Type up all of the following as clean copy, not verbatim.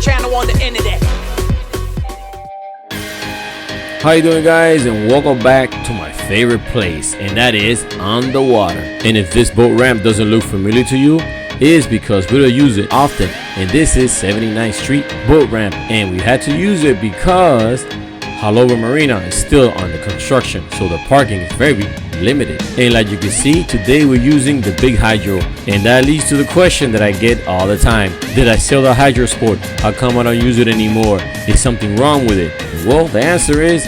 Channel on the internet. How you doing, guys, and welcome back to my favorite place, and that is on the water. And if this boat ramp doesn't look familiar to you, it is because we don't use it often. And this is 79th Street boat ramp, and we had to use it because Haulover Marina is still under construction, so the parking is very limited. And like you can see, today we're using the big hydro, and that leads to the question that I get all the time: did I sell the hydro sport? How come I don't use it anymore? Is something wrong with it? Well, the answer is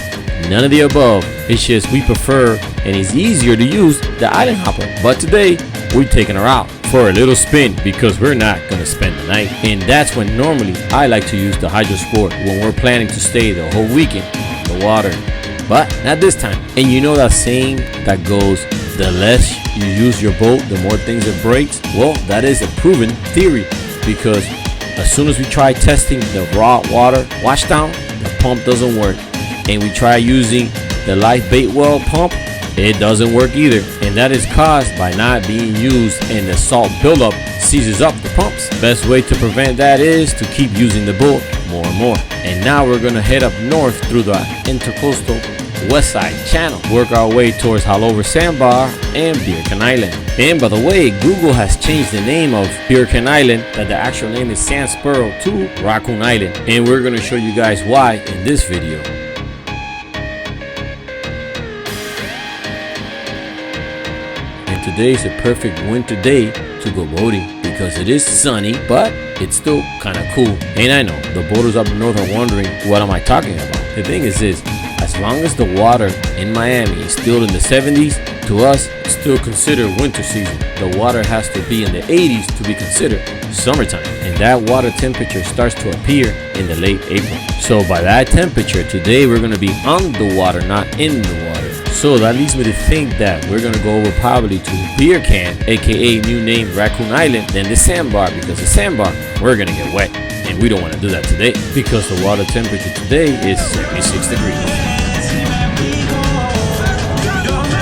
none of the above. It's just we prefer, and it's easier to use, the island hopper. But today we're taking her out for a little spin because we're not gonna spend the night, and that's when normally I like to use the hydro sport, when we're planning to stay the whole weekend in the water. But not this time. And you know that saying that goes, the less you use your boat, the more things it breaks? Well, that is a proven theory, because as soon as we try testing the raw water washdown, the pump doesn't work. And we try using the live bait well pump, it doesn't work either. And that is caused by not being used, and the salt buildup seizes up the pumps. Best way to prevent that is to keep using the boat more and more. And now we're gonna head up north through the intercoastal West Side Channel, work our way towards Haulover Sandbar and Beercan Island. And by the way, Google has changed the name of Beercan Island, that the actual name is Sand Sparrow, to Raccoon Island, and we're gonna show you guys why in this video. And today is a perfect winter day to go boating because it is sunny, but it's still kind of cool. And I know the boaters up north are wondering, what am I talking about? The thing is this: as long as the water in Miami is still in the 70s, to us, it's still considered winter season. The water has to be in the 80s to be considered summertime. And that water temperature starts to appear in the late April. So by that temperature, today we're gonna be on the water, not in the water. So that leads me to think that we're gonna go over probably to Beercan, aka new name Raccoon Island, then the sandbar, because the sandbar, we're gonna get wet. And we don't want to do that today because the water temperature today is 76 degrees.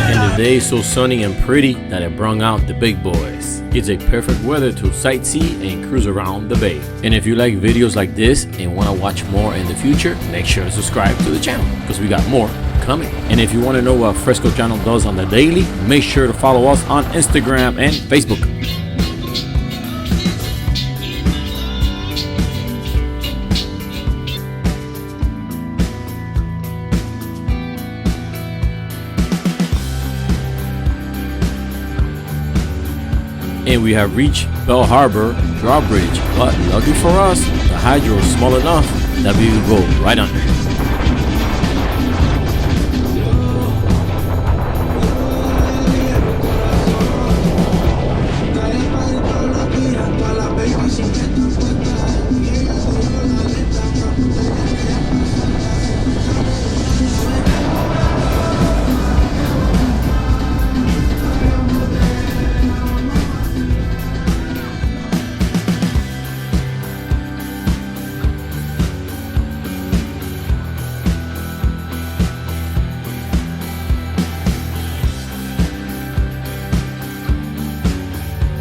And the day is so sunny and pretty that it brung out the big boys. It's a perfect weather to sightsee and cruise around the bay. And if you like videos like this and want to watch more in the future, make sure to subscribe to the channel because we got more coming. And if you want to know what Fresco Channel does on the daily, make sure to follow us on Instagram and Facebook. And we have reached Bell Harbor drawbridge, but lucky for us, the hydro is small enough that we will go right under.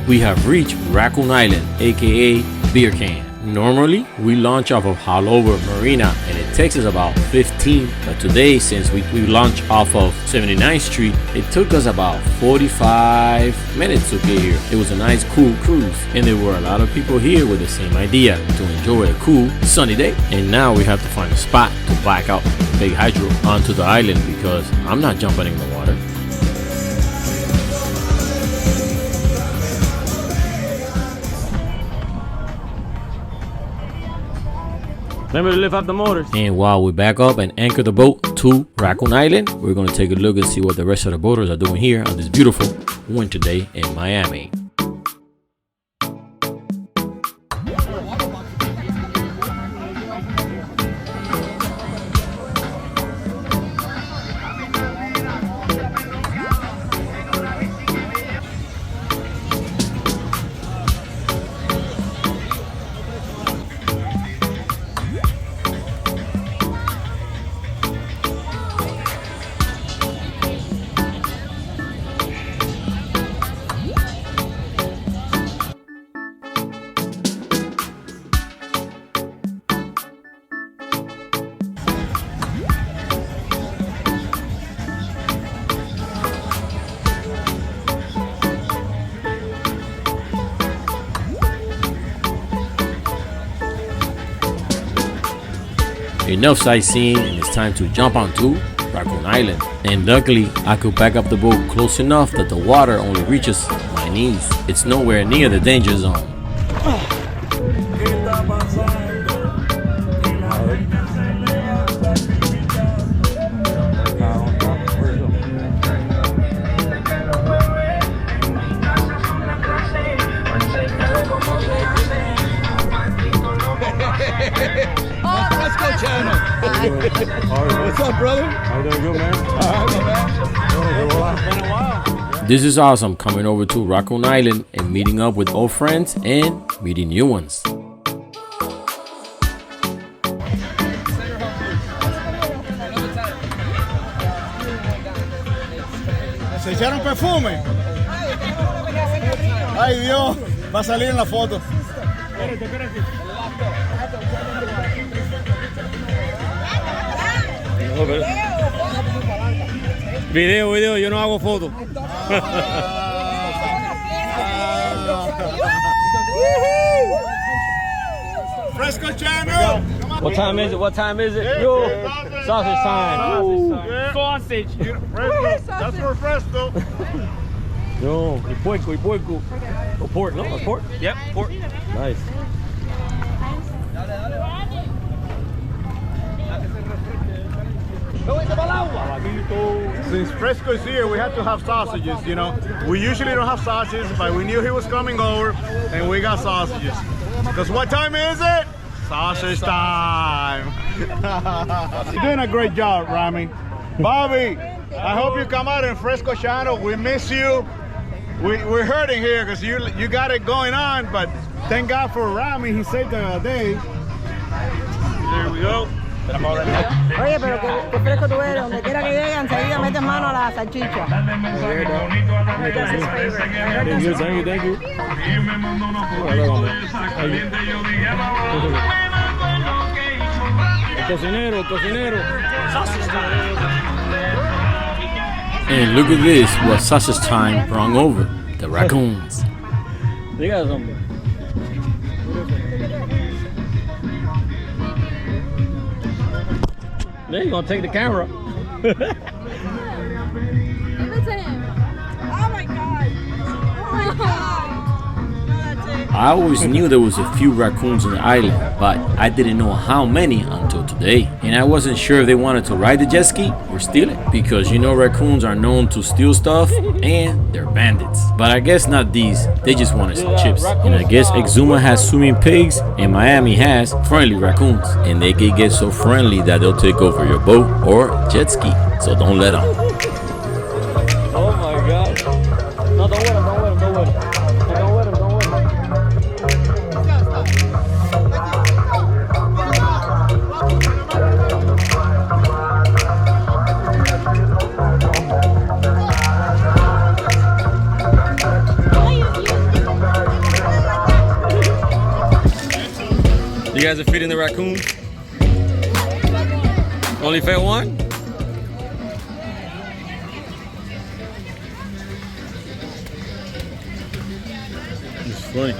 We have reached Raccoon Island, aka Beercan. Normally, we launch off of Haulover Marina and it takes us about 15, but today, since we launched off of 79th Street, it took us about 45 minutes to get here. It was a nice cool cruise, and there were a lot of people here with the same idea, to enjoy a cool sunny day. And now we have to find a spot to back out big hydro onto the island because I'm not jumping in the water. Remember to lift up the motors. And while we back up and anchor the boat to Raccoon Island, we're going to take a look and see what the rest of the boaters are doing here on this beautiful winter day in Miami. enough sightseeing, and it's time to jump onto Raccoon Island. And luckily, I could back up the boat close enough that the water only reaches my knees. It's nowhere near the danger zone. Fresco Channel. What's up, brother? How you doing, good, man? This is awesome, coming over to Raccoon Island and meeting up with old friends and meeting new ones. ¿Se echaron perfume? Ay, Dios, va a salir en la foto. Video, yo no hago fotos. Fresco Channel. What time is it? What time is it? Yo, sausage time. Ooh. Sausage. That's for Fresco. Yo, y puerco. Oh, pork, no? Pork? Yep, pork. Nice. Since Fresco is here, we had to have sausages, you know. We usually don't have sausages, but we knew he was coming over, and we got sausages. Because what time is it? Sausage time. You're doing a great job, Rami. Bobby, I hope you come out in Fresco Channel. We miss you. We're hurting here because you got it going on, but thank God for Rami. He saved the day. There we go. Oye, pero qué fresco tú eres, donde quiera que llegue, enseguida metes mano a la salchicha. Thank you. Cocinero. And look at this, what sausage time brought over, the raccoons. They got some. There you gonna take the camera. Give it to him. Oh my God. No, that's it. I always knew there was a few raccoons on the island, but I didn't know how many until today. And I wasn't sure if they wanted to ride the jet ski or steal it, because you know raccoons are known to steal stuff and they're bandits. But I guess not these, they just wanted some chips. And I guess Exuma has swimming pigs and Miami has friendly raccoons. And they can get so friendly that they'll take over your boat or jet ski, so don't let them. Oh my God. No, don't wet him. You guys are feeding the raccoon? Only fed one? It's funny.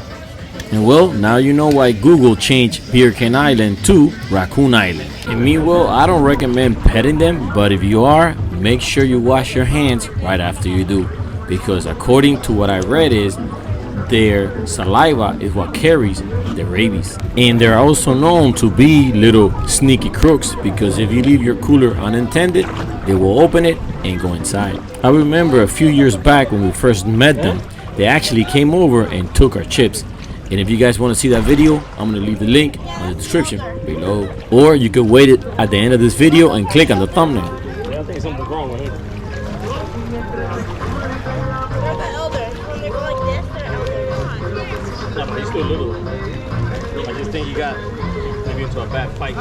And well, now you know why Google changed Beercan Island to Raccoon Island. And meanwhile, I don't recommend petting them, but if you are, make sure you wash your hands right after you do. Because according to what I read is, their saliva is what carries the rabies. And they're also known to be little sneaky crooks, because if you leave your cooler unattended, they will open it and go inside. I remember a few years back when we first met them, they actually came over and took our chips. And if you guys want to see that video, I'm going to leave the link in the description below. Or you can wait it at the end of this video and click on the thumbnail. Yeah, I think something's wrong with him. They're the elders. When they go like this, they're elders. No, but he's still little. I just think you got maybe into a bad fight.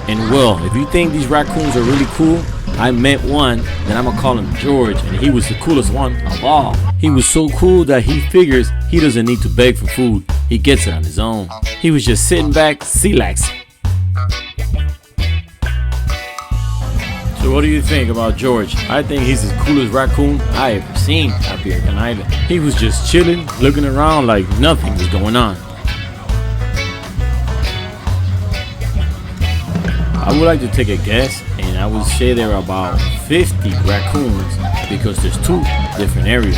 And well, if you think these raccoons are really cool, I met one that I'm gonna call him George, and he was the coolest one of all. He was so cool that he figures he doesn't need to beg for food. He gets it on his own. He was just sitting back, chillaxing. So what do you think about George? I think he's the coolest raccoon I ever seen at Beercan Island. He was just chilling, looking around like nothing was going on. I would like to take a guess, and I would say there are about 50 raccoons because there's two different areas.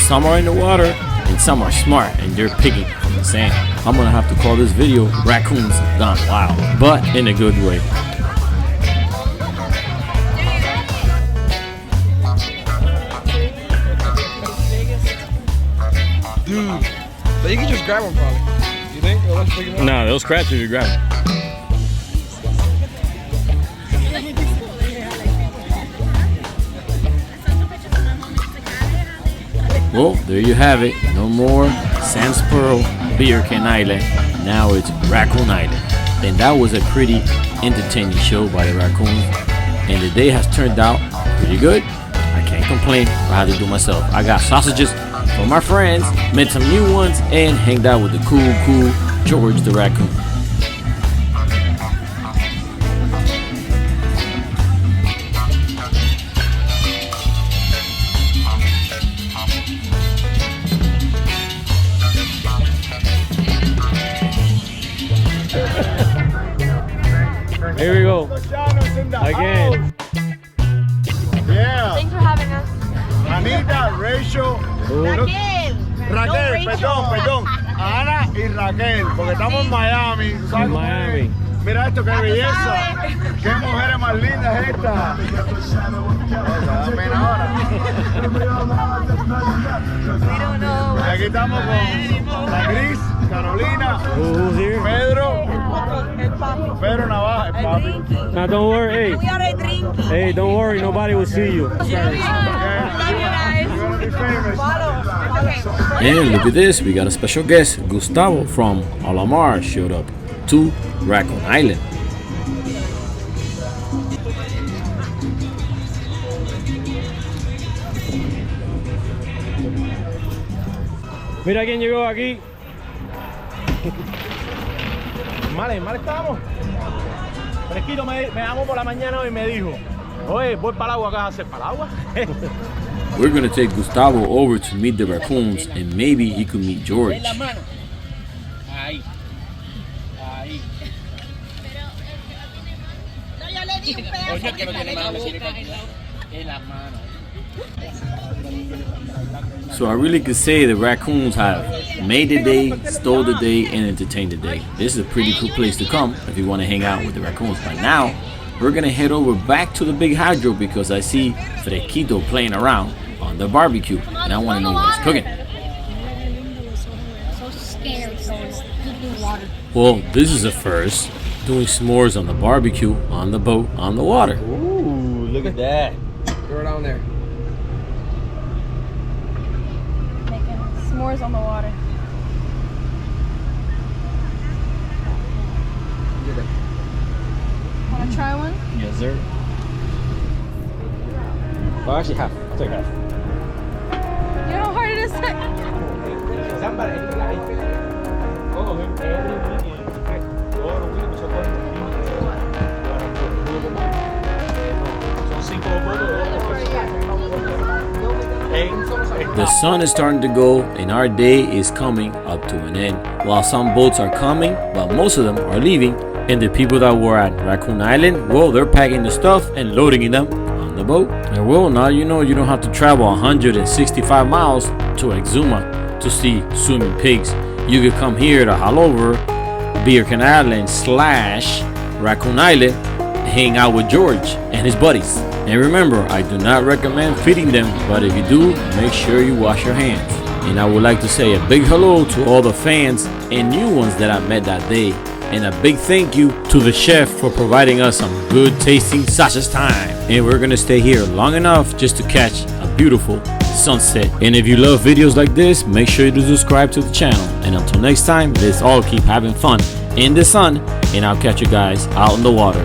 Some are in the water and some are smart and they're picking from the sand. I'm gonna have to call this video Raccoons Gone Wild, but in a good way. Dude, but you can just grab one probably. You think? No, they'll scratch if you grab them. Well, there you have it. No more Sans Pearl, Beercan Island. Now it's Raccoon Island. And that was a pretty entertaining show by the raccoons. And the day has turned out pretty good. I can't complain. I had to do myself. I got sausages for my friends, met some new ones, and hanged out with the cool George the raccoon. Here we go. Again. Yeah. Thanks for having us. Anita, Rachel, Raquel, perdón. Ana y Raquel, porque estamos en Miami. ¿Tú sabes cómo es? Miami. Mira esto, qué belleza. Qué mujeres más lindas estas. Ven ahora. Y aquí estamos con la Gris, Carolina, Who's here? Pedro Navaja, el papi. Now don't worry. Hey, don't worry. Nobody will see you. And look at this, we got a special guest. Gustavo from Alamar showed up to Raccoon Island. Mira quién llegó aquí. Mal estamos. Fresquito me llamó por la mañana y me dijo, oye, voy para el agua, ¿qué vas a hacer? ¿Para el agua? We're gonna take Gustavo over to meet the raccoons, and maybe he could meet George. Ahí. Oye, que no tiene mano, en la mano. So I really could say the raccoons have made the day, stole the day, and entertained the day. This is a pretty cool place to come if you want to hang out with the raccoons. But now, we're gonna head over back to the big hydro because I see Fresquito playing around on the barbecue, and I want to know what he's cooking. So scared. Water. Well, this is a first, doing s'mores on the barbecue, on the boat, on the water. Ooh, look at that. Throw it down there. Making s'mores on the water. Want to try one? Yes, sir. Well, actually half. I'll take half. You know how hard it is to... The sun is starting to go and our day is coming up to an end. While some boats are coming, but most of them are leaving. And the people that were at Raccoon Island, well, they're packing the stuff and loading them on the boat. And well, now you know you don't have to travel 165 miles to Exuma to see swimming pigs. You could come here to Haulover, Beercan Island / Raccoon Island, hang out with George and his buddies. And remember, I do not recommend feeding them, but if you do, make sure you wash your hands. And I would like to say a big hello to all the fans and new ones that I met that day. And a big thank you to the chef for providing us some good tasting sausage time. And we're gonna stay here long enough just to catch a beautiful sunset. And if you love videos like this, make sure you do subscribe to the channel. And until next time, let's all keep having fun in the sun, and I'll catch you guys out in the water.